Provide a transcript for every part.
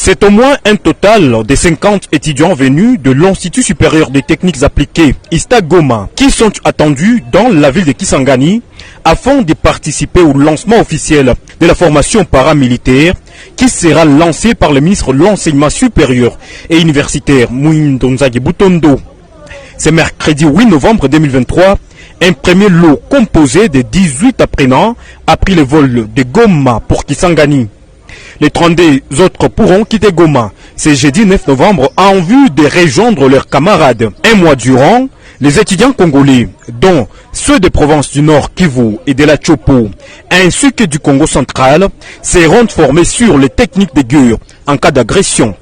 C'est au moins un total de 50 étudiants venus de l'Institut supérieur des techniques appliquées ISTA Goma qui sont attendus dans la ville de Kisangani afin de participer au lancement officiel de la formation paramilitaire qui sera lancée par le ministre de l'Enseignement supérieur et universitaire Moïndo Nzagi Butondo. C'est mercredi 8 novembre 2023. Un premier lot composé de 18 apprenants a pris le vol de Goma pour Kisangani. Les 32 autres pourront quitter Goma ce jeudi 9 novembre en vue de rejoindre leurs camarades. Un mois durant, les étudiants congolais, dont ceux des provinces du Nord Kivu et de la Chopo, ainsi que du Congo central, seront formés sur les techniques de guerre en cas d'agression.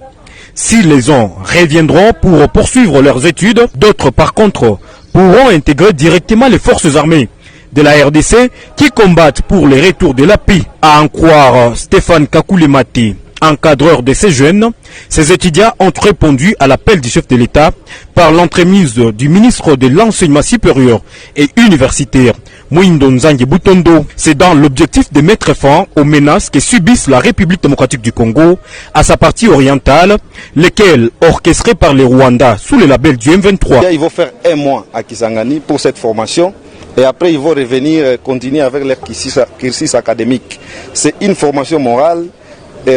Si les uns reviendront pour poursuivre leurs études, d'autres par contre pourront intégrer directement les forces armées de la RDC qui combattent pour le retour de la paix. À en croire Stéphane Kakoulemati, encadreur de ces jeunes, ces étudiants ont répondu à l'appel du chef de l'État par l'entremise du ministre de l'Enseignement supérieur et universitaire, Moïndo Nzangi Butondo. C'est dans l'objectif de mettre fin aux menaces que subissent la République démocratique du Congo à sa partie orientale, lesquelles orchestrées par les Rwandais sous le label du M23. Ils vont faire un mois à Kisangani pour cette formation. Et après, ils vont revenir continuer avec leur cursus académique. C'est une formation morale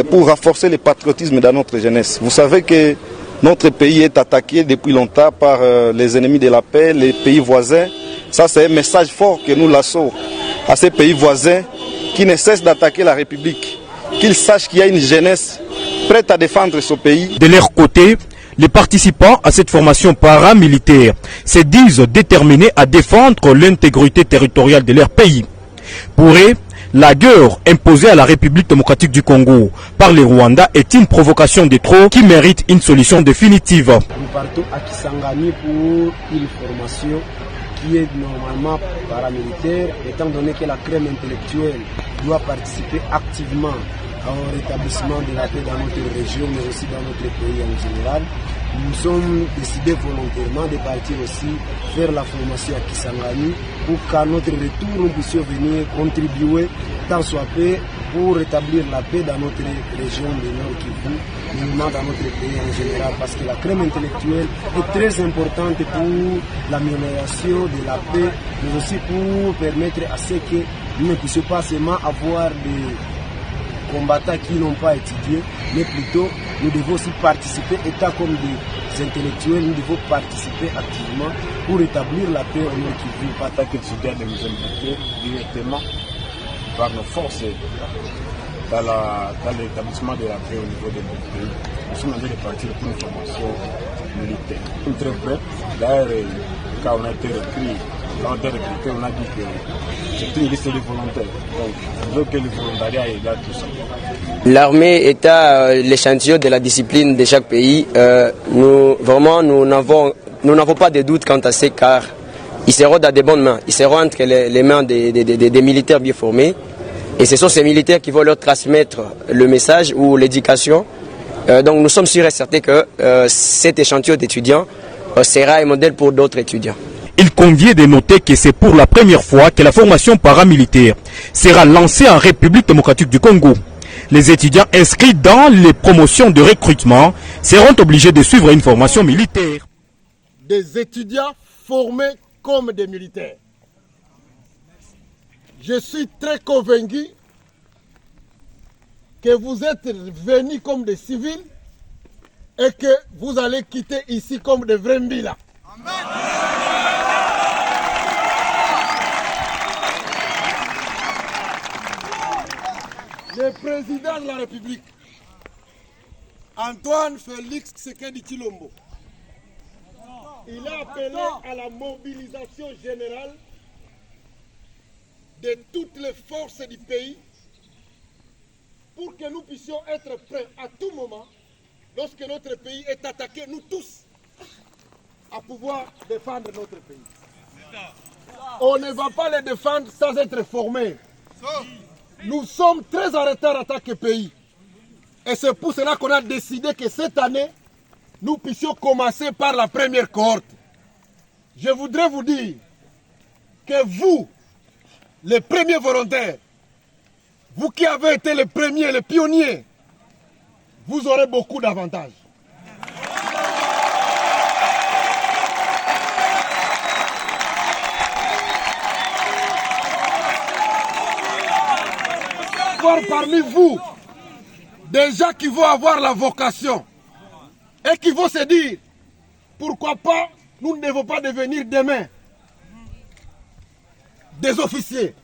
pour renforcer le patriotisme dans notre jeunesse. Vous savez que notre pays est attaqué depuis longtemps par les ennemis de la paix, les pays voisins. Ça, c'est un message fort que nous lançons à ces pays voisins qui ne cessent d'attaquer la République. Qu'ils sachent qu'il y a une jeunesse prête à défendre ce pays. De leur côté, les participants à cette formation paramilitaire se disent déterminés à défendre l'intégrité territoriale de leur pays. Pour eux, la guerre imposée à la République démocratique du Congo par les Rwandais est une provocation de trop qui mérite une solution définitive. Nous partons à Kisangani pour une formation qui est normalement paramilitaire, étant donné que la crème intellectuelle doit participer activement au rétablissement de la paix dans notre région, mais aussi dans notre pays en général. Nous sommes décidés volontairement de partir aussi faire la formation à Kisangani pour qu'à notre retour, nous puissions venir contribuer tant soit peu pour rétablir la paix dans notre région de Nord Kivu, mais dans notre pays en général, parce que la crème intellectuelle est très importante pour l'amélioration de la paix, mais aussi pour permettre à ce que nous ne puissions pas seulement avoir des combattants qui n'ont pas étudié, mais plutôt nous devons aussi participer, état comme des intellectuels, nous devons participer activement pour établir la paix au Nord Kivu. En tant qu'étudiants, de nous impliquer directement par nos forces dans l'établissement de la paix au niveau de notre pays. Nous sommes en train de partir pour une formation militaire. Nous sommes très prêts. D'ailleurs, quand on a été recrutés, on a dit que c'est une liste de volontaires. Donc, on veut que le volontariat est là tout ça. L'armée étant l'échantillon de la discipline de chaque pays, nous n'avons pas de doute quant à ce, car ils seront dans de bonnes mains. Ils seront entre les mains des militaires bien formés. Et ce sont ces militaires qui vont leur transmettre le message ou l'éducation. Donc nous sommes sûrs et certains que cet échantillon d'étudiants sera un modèle pour d'autres étudiants. Il convient de noter que c'est pour la première fois que la formation paramilitaire sera lancée en République démocratique du Congo. Les étudiants inscrits dans les promotions de recrutement seront obligés de suivre une formation militaire. Des étudiants formés comme des militaires. Je suis très convaincu que vous êtes venus comme des civils et que vous allez quitter ici comme des vrais mbila. Le président de la République, Antoine Félix Tshisekedi Tshilombo, il a appelé à la mobilisation générale de toutes les forces du pays pour que nous puissions être prêts à tout moment, lorsque notre pays est attaqué, nous tous, à pouvoir défendre notre pays. On ne va pas les défendre sans être formés. Nous sommes très en retard en tant que pays. Et c'est pour cela qu'on a décidé que cette année, nous puissions commencer par la première cohorte. Je voudrais vous dire que vous, les premiers volontaires, vous qui avez été les premiers, les pionniers, vous aurez beaucoup d'avantages. Voir parmi vous des gens qui vont avoir la vocation et qui vont se dire pourquoi pas nous ne devons pas devenir demain des officiers.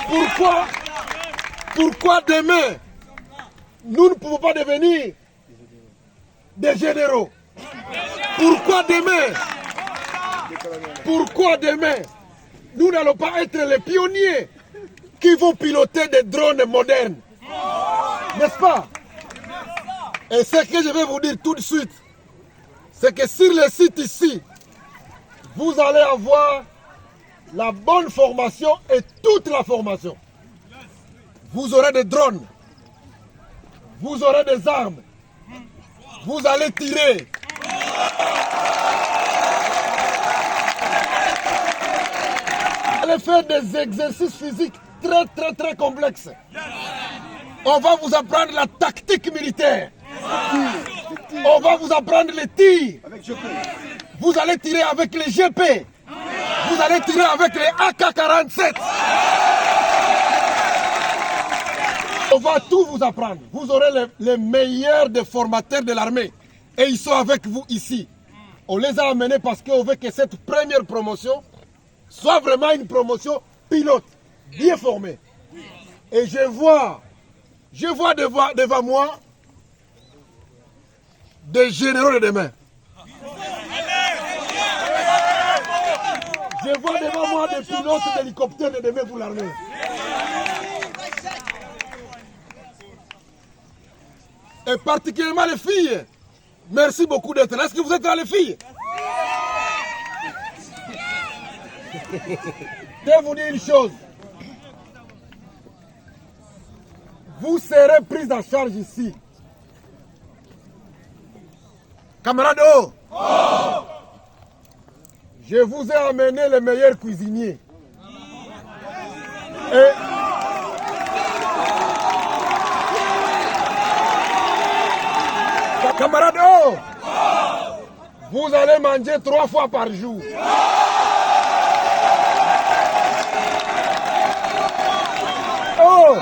Pourquoi demain nous ne pouvons pas devenir des généraux? Pourquoi demain nous n'allons pas être les pionniers qui vont piloter des drones modernes? N'est-ce pas? Et ce que je vais vous dire tout de suite, c'est que sur le site ici, vous allez avoir la bonne formation et toute la formation. Vous aurez des drones, vous aurez des armes, vous allez tirer. Vous allez faire des exercices physiques très complexes. On va vous apprendre la tactique militaire. On va vous apprendre les tirs. Vous allez tirer avec les GP. Vous allez tirer avec les AK-47. On va tout vous apprendre. Vous aurez les meilleurs des formateurs de l'armée. Et ils sont avec vous ici. On les a amenés parce qu'on veut que cette première promotion soit vraiment une promotion pilote, bien formée. Et je vois devant moi des généraux de demain. Je vois devant moi des pilotes d'hélicoptères de demain pour l'armée. Et particulièrement les filles. Merci beaucoup d'être là. Est-ce que vous êtes là, les filles? Je vais vous dire une chose. Vous serez pris en charge ici. Camarades, je vous ai amené les meilleurs cuisiniers. Et camarades, vous allez manger 3 fois par jour. Oh!